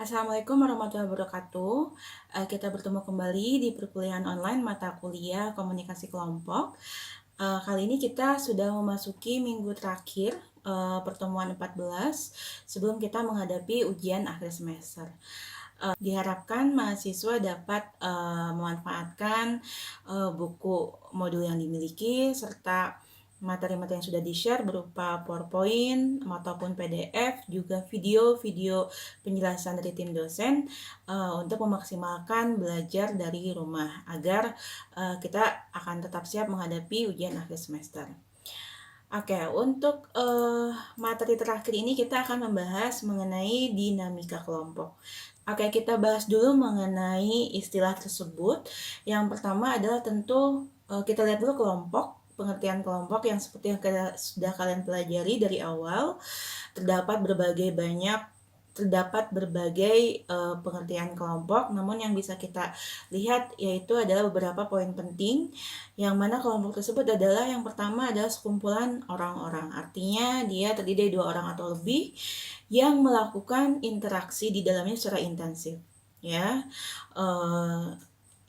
Assalamualaikum warahmatullahi wabarakatuh. Kita bertemu kembali di perkuliahan online mata kuliah komunikasi kelompok. Kali ini kita sudah memasuki minggu terakhir pertemuan 14 sebelum kita menghadapi ujian akhir semester. Diharapkan mahasiswa dapat memanfaatkan buku modul yang dimiliki serta materi-materi yang sudah di-share berupa PowerPoint ataupun PDF, juga video-video penjelasan dari tim dosen untuk memaksimalkan belajar dari rumah agar kita akan tetap siap menghadapi ujian akhir semester. Oke, untuk materi terakhir ini kita akan membahas mengenai dinamika kelompok. Oke, kita bahas dulu mengenai istilah tersebut. Yang pertama adalah tentu kita lihat dulu kelompok. Pengertian kelompok yang seperti yang sudah kalian pelajari dari awal, terdapat berbagai pengertian kelompok, namun yang bisa kita lihat yaitu adalah beberapa poin penting, yang mana kelompok tersebut adalah yang pertama adalah sekumpulan orang-orang, artinya dia terdiri dari 2 orang atau lebih yang melakukan interaksi di dalamnya secara intensif, ya,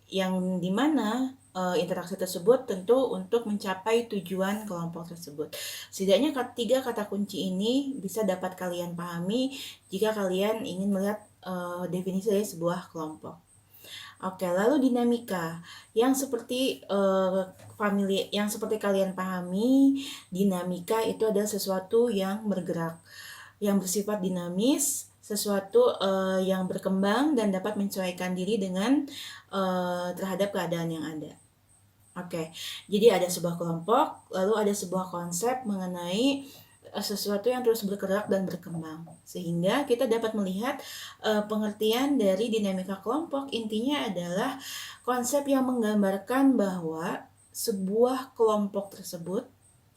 yang dimana interaksi tersebut tentu untuk mencapai tujuan kelompok tersebut. Setidaknya 3 kata kunci ini bisa dapat kalian pahami jika kalian ingin melihat definisi dari sebuah kelompok. Oke, lalu dinamika yang seperti kalian pahami, dinamika itu adalah sesuatu yang bergerak, yang bersifat dinamis, sesuatu yang berkembang dan dapat menyesuaikan diri dengan terhadap keadaan yang ada. Oke, jadi ada sebuah kelompok, lalu ada sebuah konsep mengenai sesuatu yang terus bergerak dan berkembang. Sehingga kita dapat melihat pengertian dari dinamika kelompok intinya adalah konsep yang menggambarkan bahwa sebuah kelompok tersebut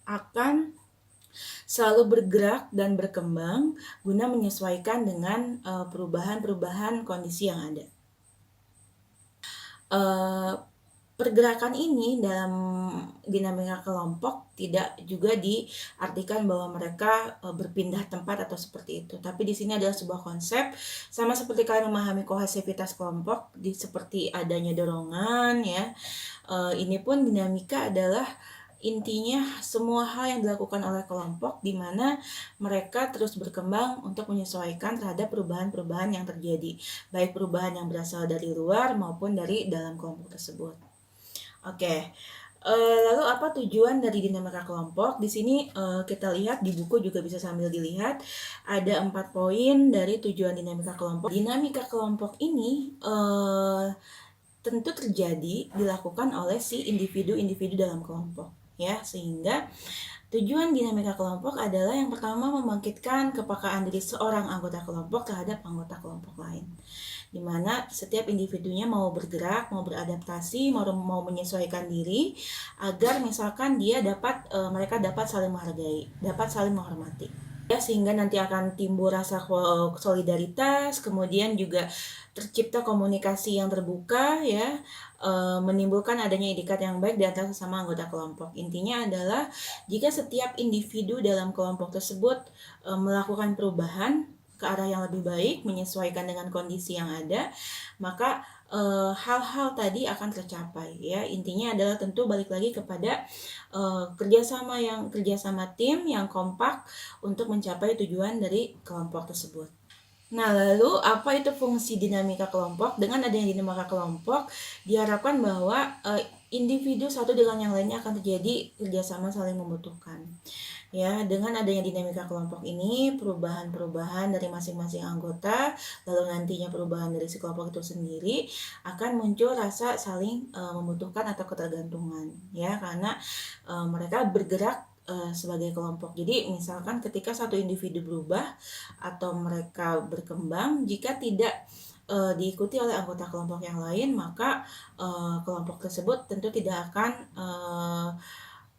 akan selalu bergerak dan berkembang guna menyesuaikan dengan perubahan-perubahan kondisi yang ada. Pergerakan ini dalam dinamika kelompok tidak juga diartikan bahwa mereka berpindah tempat atau seperti itu. Tapi di sini adalah sebuah konsep, sama seperti kalian memahami kohesivitas kelompok, seperti adanya dorongan, ya. Ini pun dinamika adalah intinya semua hal yang dilakukan oleh kelompok di mana mereka terus berkembang untuk menyesuaikan terhadap perubahan-perubahan yang terjadi, baik perubahan yang berasal dari luar maupun dari dalam kelompok tersebut. Oke, lalu apa tujuan dari dinamika kelompok? Di sini kita lihat di buku juga bisa sambil dilihat, ada 4 poin dari tujuan dinamika kelompok. Dinamika kelompok ini tentu terjadi dilakukan oleh si individu-individu dalam kelompok, ya, sehingga tujuan dinamika kelompok adalah yang pertama membangkitkan kepekaan diri seorang anggota kelompok terhadap anggota kelompok lain, di mana setiap individunya mau bergerak, mau beradaptasi, mau menyesuaikan diri agar misalkan mereka dapat saling menghargai, dapat saling menghormati. Ya, sehingga nanti akan timbul rasa solidaritas, kemudian juga tercipta komunikasi yang terbuka, ya, menimbulkan adanya etikat yang baik di antara sesama anggota kelompok. Intinya adalah jika setiap individu dalam kelompok tersebut melakukan perubahan ke arah yang lebih baik, menyesuaikan dengan kondisi yang ada, maka hal-hal tadi akan tercapai, ya. Intinya adalah tentu balik lagi kepada kerjasama tim yang kompak untuk mencapai tujuan dari kelompok tersebut. Nah, lalu apa itu fungsi dinamika kelompok? Dengan adanya dinamika kelompok, diharapkan bahwa individu satu dengan yang lainnya akan terjadi kerjasama saling membutuhkan. Ya, dengan adanya dinamika kelompok ini, perubahan-perubahan dari masing-masing anggota, lalu nantinya perubahan dari si kelompok itu sendiri, akan muncul rasa saling membutuhkan atau ketergantungan, ya, karena mereka bergerak sebagai kelompok. Jadi misalkan ketika satu individu berubah atau mereka berkembang, jika tidak diikuti oleh anggota kelompok yang lain, maka kelompok tersebut tentu tidak akan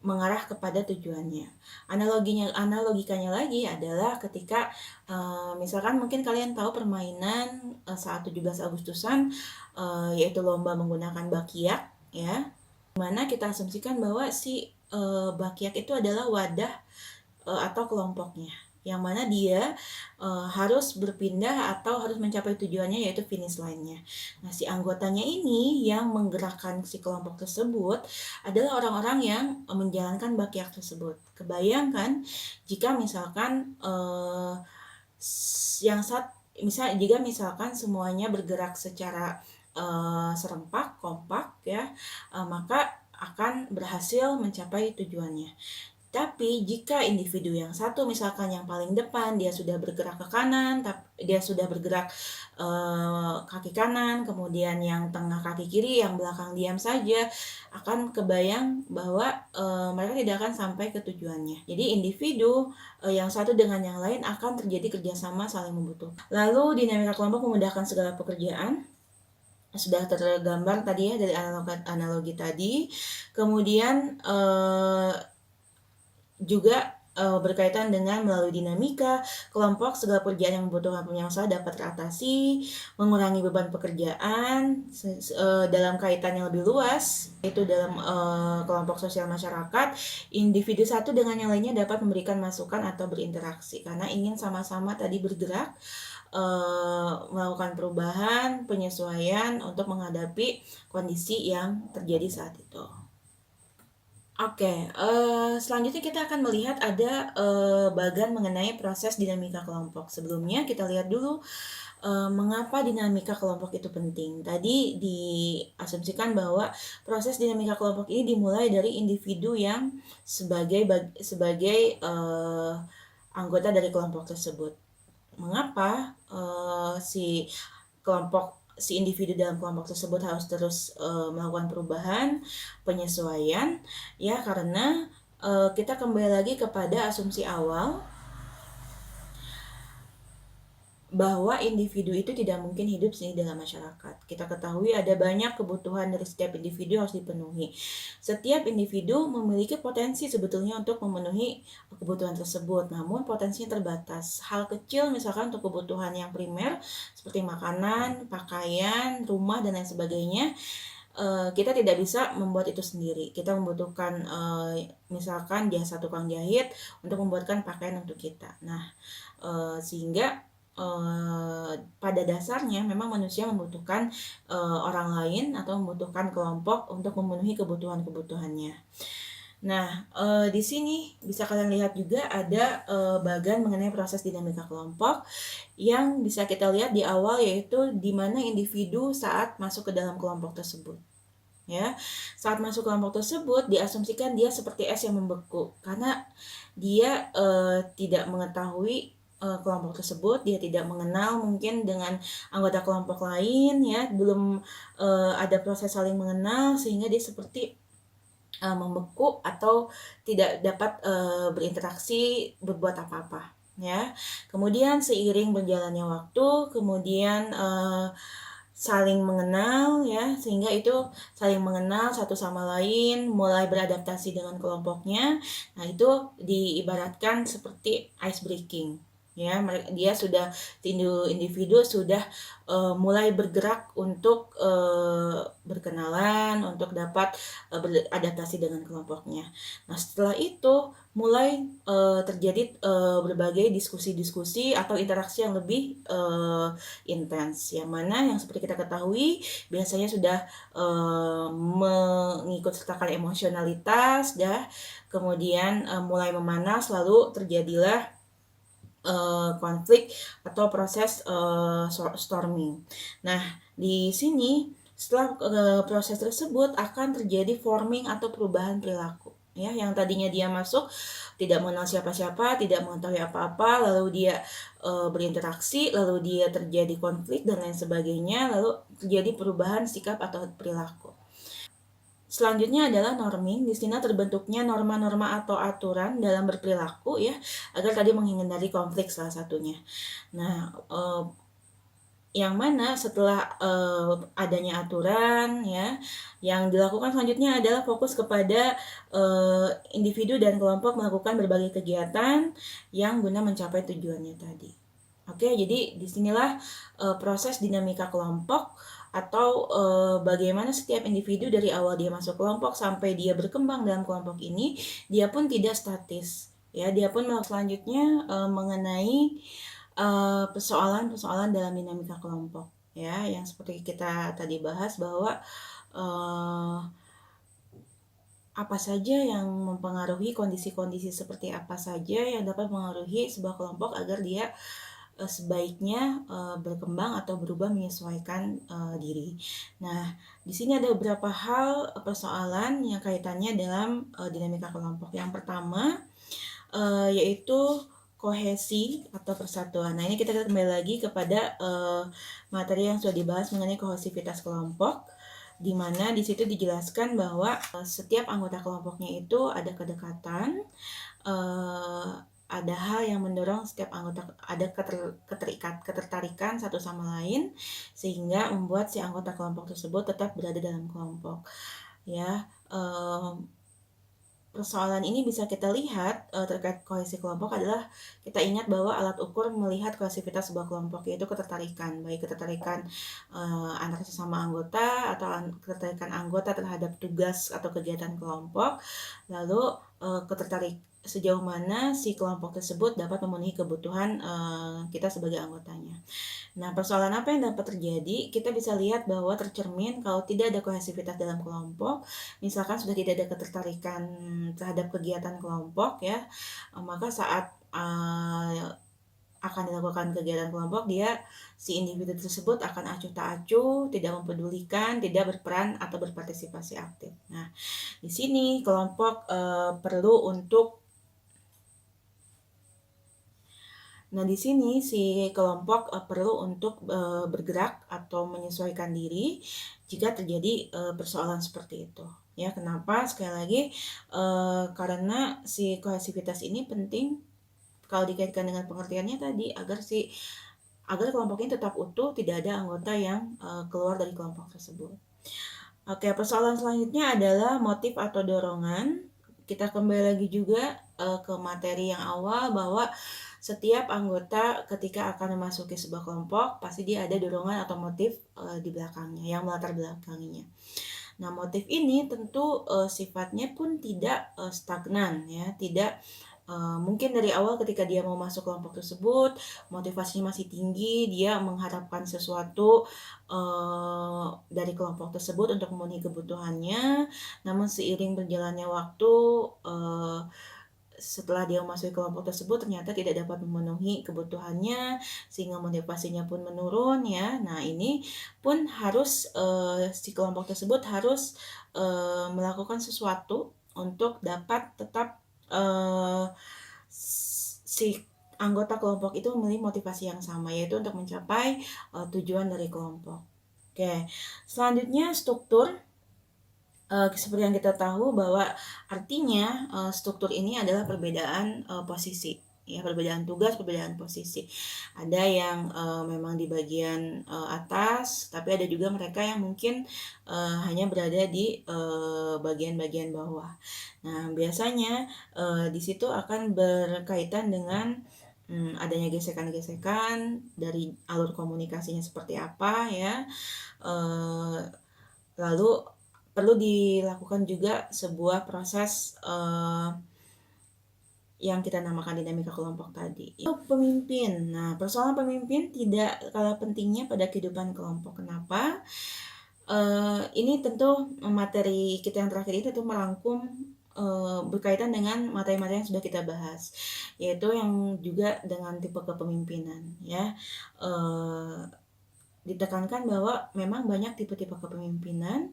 mengarah kepada tujuannya. Analogikanya lagi adalah ketika misalkan mungkin kalian tahu permainan saat 17 Agustusan, yaitu lomba menggunakan bakyak, ya, dimana kita asumsikan bahwa si bakyak itu adalah wadah atau kelompoknya, yang mana dia harus berpindah atau harus mencapai tujuannya, yaitu finish line-nya. Nah, si anggotanya ini yang menggerakkan si kelompok tersebut adalah orang-orang yang menjalankan bakyak tersebut. Kebayangkan jika misalkan jika misalkan semuanya bergerak secara serempak, kompak ya, maka akan berhasil mencapai tujuannya. Tapi jika individu yang satu misalkan yang paling depan dia sudah bergerak ke kanan, dia sudah bergerak kaki kanan, kemudian yang tengah kaki kiri, yang belakang diam saja, akan kebayang bahwa mereka tidak akan sampai ke tujuannya. Jadi individu yang satu dengan yang lain akan terjadi kerjasama saling membutuhkan. Lalu dinamika kelompok memudahkan segala pekerjaan. Sudah tergambar tadi ya dari analogi tadi. Kemudian juga berkaitan dengan melalui dinamika kelompok, segala pekerjaan yang membutuhkan penyelesaian dapat teratasi, mengurangi beban pekerjaan dalam kaitan yang lebih luas, yaitu dalam kelompok sosial masyarakat, individu satu dengan yang lainnya dapat memberikan masukan atau berinteraksi karena ingin sama-sama tadi bergerak melakukan perubahan, penyesuaian untuk menghadapi kondisi yang terjadi saat itu. Oke, selanjutnya kita akan melihat ada bagian mengenai proses dinamika kelompok. Sebelumnya kita lihat dulu mengapa dinamika kelompok itu penting. Tadi diasumsikan bahwa proses dinamika kelompok ini dimulai dari individu yang sebagai anggota dari kelompok tersebut. Mengapa si individu dalam kelompok tersebut harus terus melakukan perubahan, penyesuaian, ya karena kita kembali lagi kepada asumsi awal bahwa individu itu tidak mungkin hidup sendiri dalam masyarakat. Kita ketahui ada banyak kebutuhan dari setiap individu harus dipenuhi. Setiap individu memiliki potensi sebetulnya untuk memenuhi kebutuhan tersebut, namun potensinya terbatas. Hal kecil misalkan untuk kebutuhan yang primer seperti makanan, pakaian, rumah, dan lain sebagainya, kita tidak bisa membuat itu sendiri. Kita membutuhkan misalkan jasa tukang jahit untuk membuatkan pakaian untuk kita. Nah, sehingga pada dasarnya memang manusia membutuhkan orang lain atau membutuhkan kelompok untuk memenuhi kebutuhan-kebutuhannya. Nah, di sini bisa kalian lihat juga ada bagian mengenai proses dinamika kelompok yang bisa kita lihat di awal, yaitu di mana individu saat masuk ke dalam kelompok tersebut. Ya, saat masuk kelompok tersebut diasumsikan dia seperti es yang membeku karena dia tidak mengetahui kelompok tersebut, dia tidak mengenal mungkin dengan anggota kelompok lain, ya belum ada proses saling mengenal sehingga dia seperti membeku atau tidak dapat berinteraksi, berbuat apa-apa, ya. Kemudian seiring berjalannya waktu, kemudian saling mengenal, ya, sehingga itu saling mengenal satu sama lain, mulai beradaptasi dengan kelompoknya. Nah, itu diibaratkan seperti ice breaking. Ya, dia sudah individu sudah mulai bergerak untuk berkenalan, untuk dapat beradaptasi dengan kelompoknya. Nah, setelah itu mulai terjadi berbagai diskusi-diskusi atau interaksi yang lebih intens, yang mana yang seperti kita ketahui biasanya sudah mengikut sertakan emosionalitas, kemudian mulai memanas, lalu terjadilah konflik atau proses storming. Nah, di sini setelah proses tersebut akan terjadi forming atau perubahan perilaku. Ya, yang tadinya dia masuk tidak mengenal siapa-siapa, tidak mengetahui apa-apa, lalu dia berinteraksi, lalu dia terjadi konflik dan lain sebagainya, lalu terjadi perubahan sikap atau perilaku. Selanjutnya adalah norming. Di sini terbentuknya norma-norma atau aturan dalam berperilaku, ya, agar tadi menghindari konflik salah satunya. Nah, yang mana setelah adanya aturan, ya, yang dilakukan selanjutnya adalah fokus kepada individu dan kelompok melakukan berbagai kegiatan yang guna mencapai tujuannya tadi. Oke, jadi disinilah proses dinamika kelompok atau bagaimana setiap individu dari awal dia masuk kelompok sampai dia berkembang dalam kelompok ini, dia pun tidak statis. Ya, dia pun selanjutnya mengenai persoalan-persoalan dalam dinamika kelompok, ya, yang seperti kita tadi bahas bahwa eh, apa saja yang mempengaruhi kondisi-kondisi seperti apa saja yang dapat mengaruhi sebuah kelompok agar dia sebaiknya berkembang atau berubah menyesuaikan diri. Nah, di sini ada beberapa hal persoalan yang kaitannya dalam dinamika kelompok. Yang pertama yaitu kohesi atau persatuan. Nah, ini kita kembali lagi kepada materi yang sudah dibahas mengenai kohesivitas kelompok, di mana di situ dijelaskan bahwa setiap anggota kelompoknya itu ada kedekatan, ada hal yang mendorong setiap anggota, ada ketertarikan satu sama lain, sehingga membuat si anggota kelompok tersebut tetap berada dalam kelompok. Ya, persoalan ini bisa kita lihat terkait kohesi kelompok adalah kita ingat bahwa alat ukur melihat kohesivitas sebuah kelompok yaitu ketertarikan, baik ketertarikan antar sesama anggota atau ketertarikan anggota terhadap tugas atau kegiatan kelompok, lalu ketertarik sejauh mana si kelompok tersebut dapat memenuhi kebutuhan kita sebagai anggotanya. Nah, persoalan apa yang dapat terjadi? Kita bisa lihat bahwa tercermin kalau tidak ada kohesivitas dalam kelompok, misalkan sudah tidak ada ketertarikan terhadap kegiatan kelompok ya, maka saat akan dilakukan kegiatan kelompok, si individu tersebut akan acuh tak acuh, tidak mempedulikan, tidak berperan atau berpartisipasi aktif. Nah, di sini kelompok perlu untuk Nah, di sini si kelompok perlu untuk bergerak atau menyesuaikan diri jika terjadi persoalan seperti itu. Ya, kenapa? Sekali lagi, karena si kohesivitas ini penting kalau dikaitkan dengan pengertiannya tadi agar kelompok ini tetap utuh, tidak ada anggota yang keluar dari kelompok tersebut. Oke, persoalan selanjutnya adalah motif atau dorongan. Kita kembali lagi juga ke materi yang awal bahwa setiap anggota ketika akan memasuki sebuah kelompok pasti dia ada dorongan atau motif di belakangnya yang melatar belakanginya. Nah, motif ini tentu sifatnya pun tidak stagnan ya, tidak mungkin dari awal ketika dia mau masuk kelompok tersebut motivasinya masih tinggi, dia mengharapkan sesuatu dari kelompok tersebut untuk memenuhi kebutuhannya. Namun seiring berjalannya waktu setelah dia memasuki kelompok tersebut ternyata tidak dapat memenuhi kebutuhannya sehingga motivasinya pun menurun ya. Nah, ini pun harus si kelompok tersebut harus melakukan sesuatu untuk dapat tetap si anggota kelompok itu memiliki motivasi yang sama, yaitu untuk mencapai tujuan dari kelompok. Oke, selanjutnya struktur. Seperti yang kita tahu bahwa artinya struktur ini adalah perbedaan posisi, ya, perbedaan tugas, perbedaan posisi. Ada yang memang di bagian atas, tapi ada juga mereka yang mungkin hanya berada di bagian-bagian bawah. Nah, biasanya di situ akan berkaitan dengan adanya gesekan-gesekan dari alur komunikasinya seperti apa ya. Lalu perlu dilakukan juga sebuah proses yang kita namakan dinamika kelompok tadi. Itu pemimpin. Nah, persoalan pemimpin tidak kalah pentingnya pada kehidupan kelompok. Kenapa? Ini tentu materi kita yang terakhir ini tentu merangkum berkaitan dengan materi-materi yang sudah kita bahas, yaitu yang juga dengan tipe kepemimpinan ya. Ditekankan bahwa memang banyak tipe-tipe kepemimpinan,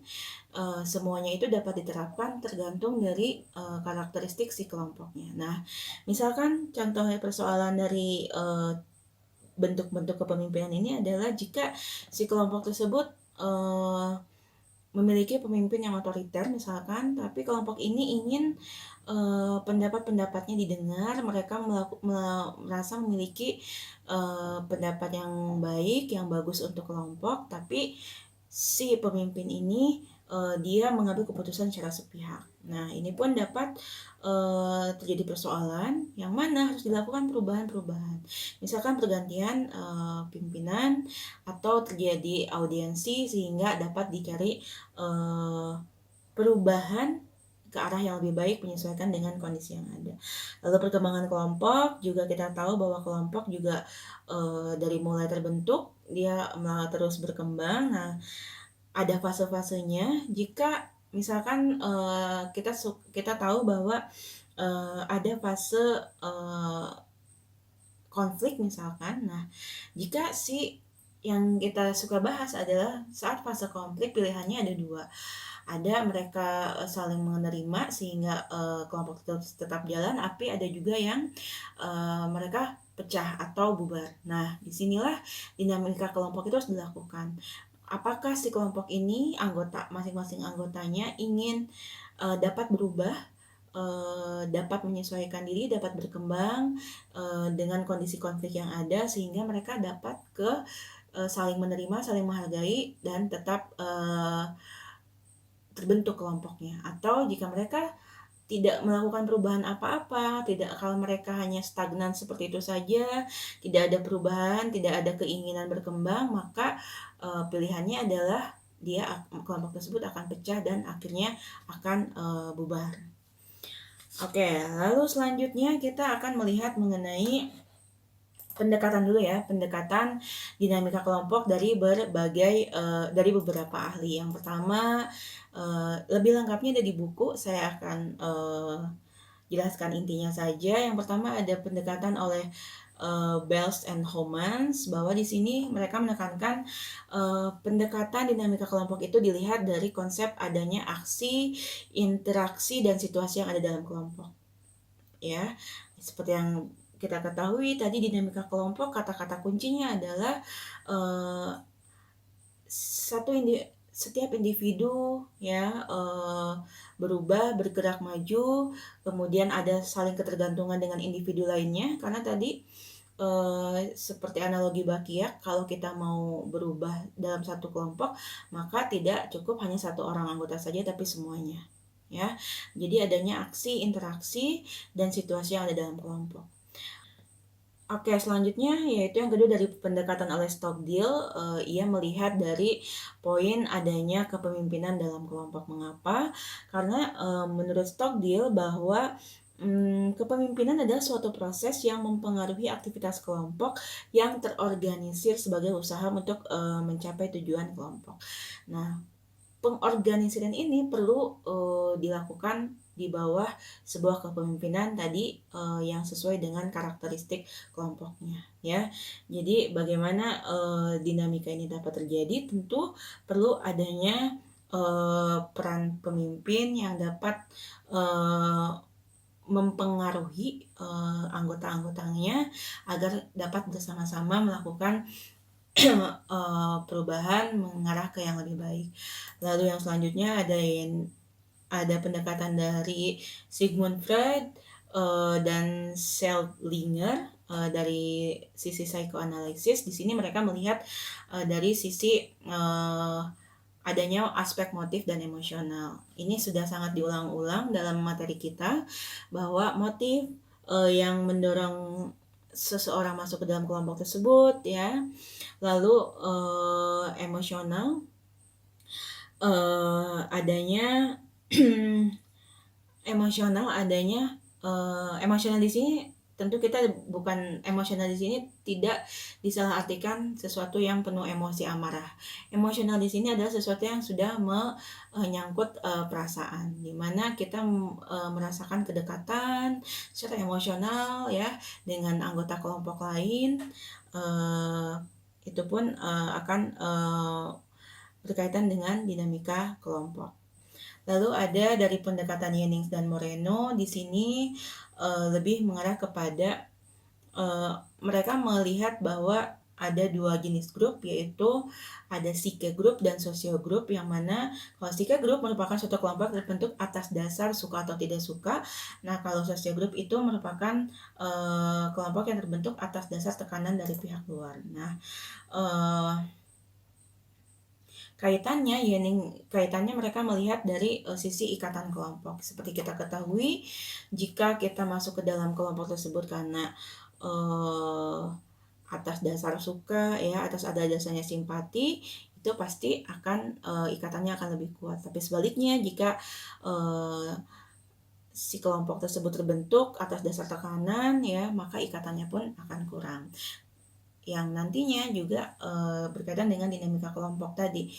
semuanya itu dapat diterapkan tergantung dari karakteristik si kelompoknya. Nah, misalkan contohnya persoalan dari bentuk-bentuk kepemimpinan ini adalah jika si kelompok tersebut memiliki pemimpin yang otoriter misalkan, tapi kelompok ini ingin pendapat-pendapatnya didengar, mereka merasa memiliki pendapat yang baik, yang bagus untuk kelompok, tapi si pemimpin ini dia mengambil keputusan secara sepihak. Nah, ini pun dapat terjadi persoalan yang mana harus dilakukan perubahan-perubahan. Misalkan pergantian pimpinan atau terjadi audiensi sehingga dapat dicari perubahan ke arah yang lebih baik menyesuaikan dengan kondisi yang ada. Lalu perkembangan kelompok juga kita tahu bahwa kelompok juga dari mulai terbentuk dia malah terus berkembang. Nah, ada fase-fasenya. Jika misalkan kita tahu bahwa ada fase konflik misalkan. Nah, jika yang kita suka bahas adalah saat fase konflik pilihannya ada dua. Ada mereka saling menerima sehingga kelompok tetap jalan, tapi ada juga yang mereka pecah atau bubar. Nah, disinilah dinamika kelompok itu harus dilakukan. Apakah si kelompok ini masing-masing anggotanya ingin dapat berubah, dapat menyesuaikan diri, dapat berkembang dengan kondisi konflik yang ada sehingga mereka dapat saling menerima, saling menghargai dan tetap terbentuk kelompoknya. Atau jika mereka tidak melakukan perubahan apa-apa, kalau mereka hanya stagnan seperti itu saja, tidak ada perubahan, tidak ada keinginan berkembang, maka pilihannya adalah kelompok tersebut akan pecah dan akhirnya akan bubar. Oke, lalu selanjutnya kita akan melihat mengenai pendekatan dulu ya, pendekatan dinamika kelompok dari dari beberapa ahli. Yang pertama, lebih lengkapnya ada di buku, saya akan jelaskan intinya saja. Yang pertama ada pendekatan oleh Bells and Homans, bahwa di sini mereka menekankan pendekatan dinamika kelompok itu dilihat dari konsep adanya aksi, interaksi, dan situasi yang ada dalam kelompok. Ya, seperti yang kita ketahui tadi dinamika kelompok, kata-kata kuncinya adalah setiap individu ya berubah, bergerak maju, kemudian ada saling ketergantungan dengan individu lainnya, karena tadi seperti analogi Bakiak, kalau kita mau berubah dalam satu kelompok, maka tidak cukup hanya satu orang anggota saja, tapi semuanya. Ya, jadi adanya aksi, interaksi, dan situasi yang ada dalam kelompok. Oke, selanjutnya yaitu yang kedua dari pendekatan oleh Stockdale, ia melihat dari poin adanya kepemimpinan dalam kelompok. Mengapa? Karena menurut Stockdale bahwa kepemimpinan adalah suatu proses yang mempengaruhi aktivitas kelompok yang terorganisir sebagai usaha untuk mencapai tujuan kelompok. Nah, pengorganisiran ini perlu dilakukan di bawah sebuah kepemimpinan tadi yang sesuai dengan karakteristik kelompoknya ya. Jadi bagaimana dinamika ini dapat terjadi, tentu perlu adanya peran pemimpin yang dapat mempengaruhi anggota-anggotanya agar dapat bersama-sama melakukan perubahan mengarah ke yang lebih baik. Lalu yang selanjutnya ada pendekatan dari Sigmund Freud dan Seldlinger dari sisi psikoanalisis. Di sini mereka melihat dari sisi adanya aspek motif dan emosional. Ini sudah sangat diulang-ulang dalam materi kita, bahwa motif yang mendorong seseorang masuk ke dalam kelompok tersebut ya. Lalu emosional adanya emosional di sini tentu kita bukan emosional di sini tidak disalahartikan sesuatu yang penuh emosi amarah. Emosional di sini adalah sesuatu yang sudah menyangkut perasaan, di mana kita merasakan kedekatan secara emosional ya dengan anggota kelompok lain. Itu pun akan berkaitan dengan dinamika kelompok. Lalu ada dari pendekatan Jennings dan Moreno, di sini lebih mengarah kepada mereka melihat bahwa ada dua jenis grup, yaitu ada psyche group dan social group, yang mana kalau psyche group merupakan suatu kelompok terbentuk atas dasar suka atau tidak suka. Nah, kalau social group itu merupakan kelompok yang terbentuk atas dasar tekanan dari pihak luar. Nah, kaitannya mereka melihat dari sisi ikatan kelompok. Seperti kita ketahui, jika kita masuk ke dalam kelompok tersebut karena atas dasar suka ya, atas ada dasarnya simpati, itu pasti akan ikatannya akan lebih kuat. Tapi sebaliknya, jika si kelompok tersebut terbentuk atas dasar tekanan ya, maka ikatannya pun akan kurang. Yang nantinya juga berkaitan dengan dinamika kelompok tadi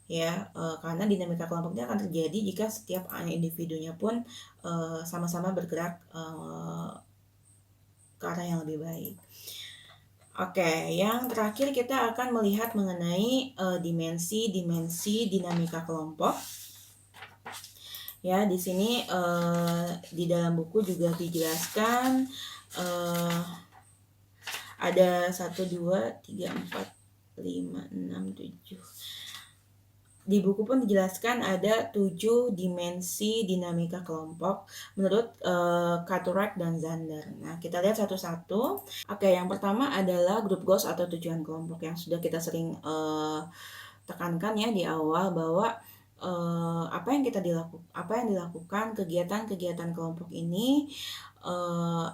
ya, karena dinamika kelompoknya akan terjadi jika setiap individunya pun sama-sama bergerak ke arah yang lebih baik. Oke, yang terakhir kita akan melihat mengenai dimensi-dimensi dinamika kelompok. Ya, di sini di dalam buku juga dijelaskan ada 1, 2, 3, 4, 5, 6, 7. Di buku pun dijelaskan ada 7 dimensi dinamika kelompok menurut Cartwright dan Zander. Nah, kita lihat satu-satu. Oke, yang pertama adalah group goals atau tujuan kelompok yang sudah kita sering tekankan ya di awal bahwa apa yang dilakukan kegiatan-kegiatan kelompok ini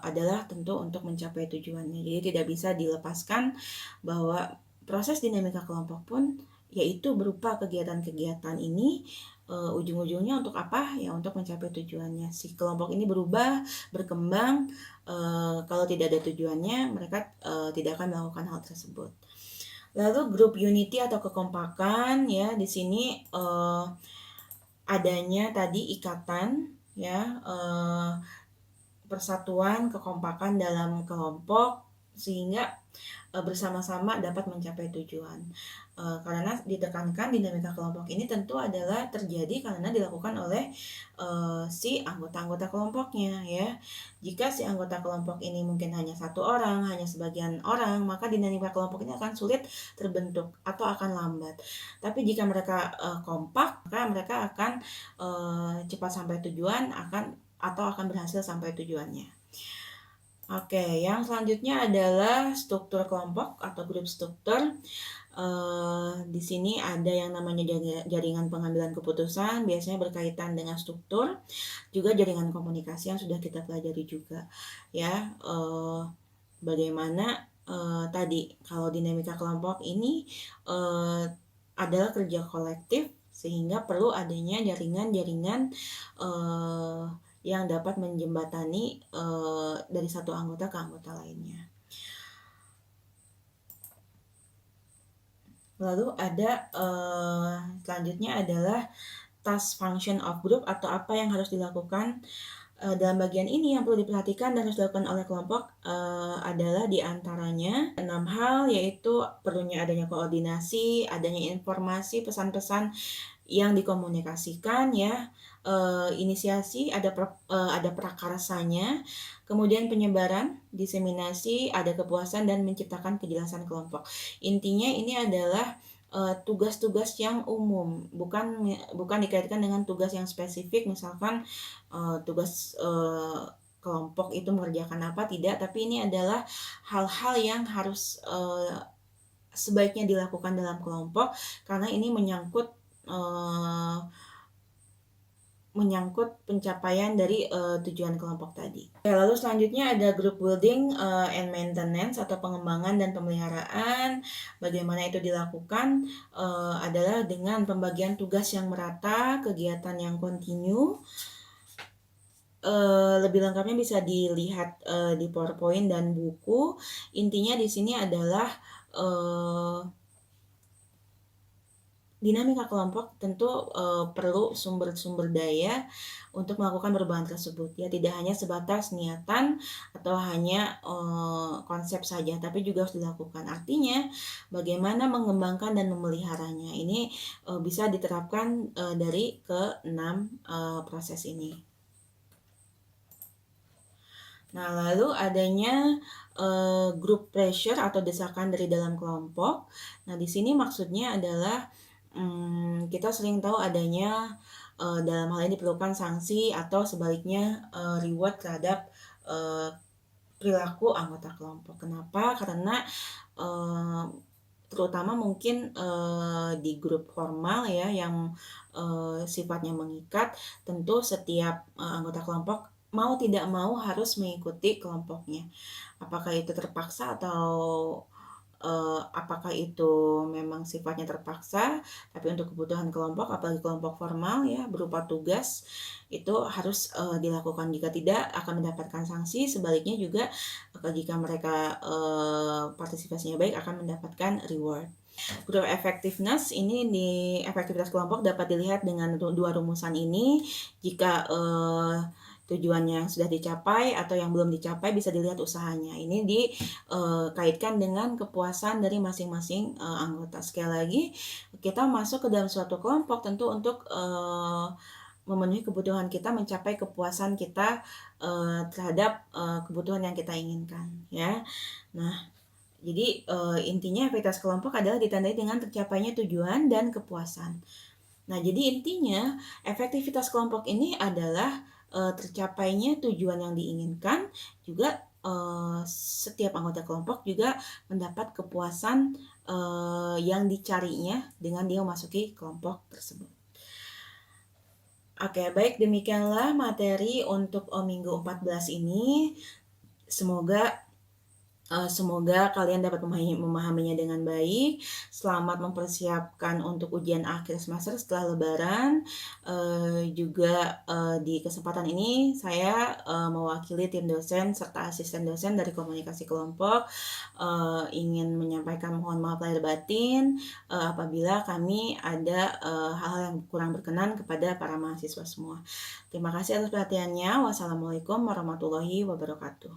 adalah tentu untuk mencapai tujuannya. Jadi tidak bisa dilepaskan bahwa proses dinamika kelompok pun yaitu berupa kegiatan-kegiatan ini ujung-ujungnya untuk apa? Ya untuk mencapai tujuannya. Si kelompok ini berubah, berkembang. Kalau tidak ada tujuannya, mereka tidak akan melakukan hal tersebut. Lalu grup unity atau kekompakan ya, di sini adanya tadi ikatan ya, persatuan, kekompakan dalam kelompok sehingga bersama-sama dapat mencapai tujuan. Karena ditekankan dinamika kelompok ini tentu adalah terjadi karena dilakukan oleh si anggota-anggota kelompoknya ya. Jika si anggota kelompok ini mungkin hanya satu orang, hanya sebagian orang, maka dinamika kelompok ini akan sulit terbentuk atau akan lambat. Tapi jika mereka kompak, maka mereka akan cepat sampai tujuan, akan berhasil sampai tujuannya. Oke, yang selanjutnya adalah struktur kelompok atau grup struktur. Di sini ada yang namanya jaringan pengambilan keputusan, biasanya berkaitan dengan struktur, juga jaringan komunikasi yang sudah kita pelajari juga. Ya, bagaimana tadi kalau dinamika kelompok ini adalah kerja kolektif sehingga perlu adanya jaringan-jaringan yang dapat menjembatani dari satu anggota ke anggota lainnya. Lalu ada selanjutnya adalah task function of group atau apa yang harus dilakukan. Dalam bagian ini yang perlu diperhatikan dan harus dilakukan oleh kelompok adalah diantaranya 6 hal, yaitu perlunya adanya koordinasi, adanya informasi, pesan-pesan yang dikomunikasikan ya, inisiasi, ada prakarsanya, kemudian penyebaran, diseminasi, ada kepuasan dan menciptakan kejelasan kelompok. Intinya ini adalah tugas-tugas yang umum, bukan dikaitkan dengan tugas yang spesifik, misalkan tugas kelompok itu mengerjakan apa, tidak, tapi ini adalah hal-hal yang harus sebaiknya dilakukan dalam kelompok karena ini menyangkut pencapaian dari tujuan kelompok tadi. Lalu selanjutnya ada group building and maintenance atau pengembangan dan pemeliharaan. Bagaimana itu dilakukan adalah dengan pembagian tugas yang merata, kegiatan yang kontinu. Lebih lengkapnya bisa dilihat di PowerPoint dan buku. Intinya di sini adalah dinamika kelompok tentu perlu sumber-sumber daya untuk melakukan perubahan tersebut ya, tidak hanya sebatas niatan atau hanya konsep saja, tapi juga harus dilakukan. Artinya bagaimana mengembangkan dan memeliharanya ini bisa diterapkan dari ke-6 proses ini. Nah, lalu adanya group pressure atau desakan dari dalam kelompok. Nah, di sini maksudnya adalah kita sering tahu adanya dalam hal ini diperlukan sanksi atau sebaliknya reward terhadap perilaku anggota kelompok. Kenapa? Karena terutama mungkin di grup formal ya yang sifatnya mengikat, tentu setiap anggota kelompok mau tidak mau harus mengikuti kelompoknya. Apakah itu terpaksa atau apakah itu memang sifatnya terpaksa, tapi untuk kebutuhan kelompok, apalagi kelompok formal ya, berupa tugas, itu harus, dilakukan. Jika tidak, akan mendapatkan sanksi. Sebaliknya juga, jika mereka, partisipasinya baik, akan mendapatkan reward. Group effectiveness ini di efektivitas kelompok dapat dilihat dengan dua rumusan ini. Jika tujuannya yang sudah dicapai atau yang belum dicapai bisa dilihat usahanya. Ini dikaitkan dengan kepuasan dari masing-masing anggota. Sekali lagi, kita masuk ke dalam suatu kelompok tentu untuk memenuhi kebutuhan kita, mencapai kepuasan kita terhadap kebutuhan yang kita inginkan, ya. Nah, jadi intinya aktivitas kelompok adalah ditandai dengan tercapainya tujuan dan kepuasan. Nah, jadi intinya efektivitas kelompok ini adalah tercapainya tujuan yang diinginkan, juga setiap anggota kelompok juga mendapat kepuasan yang dicarinya dengan dia memasuki kelompok tersebut. Oke, baik, demikianlah materi untuk minggu 14 ini. Semoga kalian dapat memahaminya dengan baik. Selamat mempersiapkan untuk ujian akhir semester setelah Lebaran. Juga di kesempatan ini saya mewakili tim dosen serta asisten dosen dari komunikasi kelompok ingin menyampaikan mohon maaf lahir batin apabila kami ada hal-hal yang kurang berkenan kepada para mahasiswa semua. Terima kasih atas perhatiannya. Wassalamualaikum warahmatullahi wabarakatuh.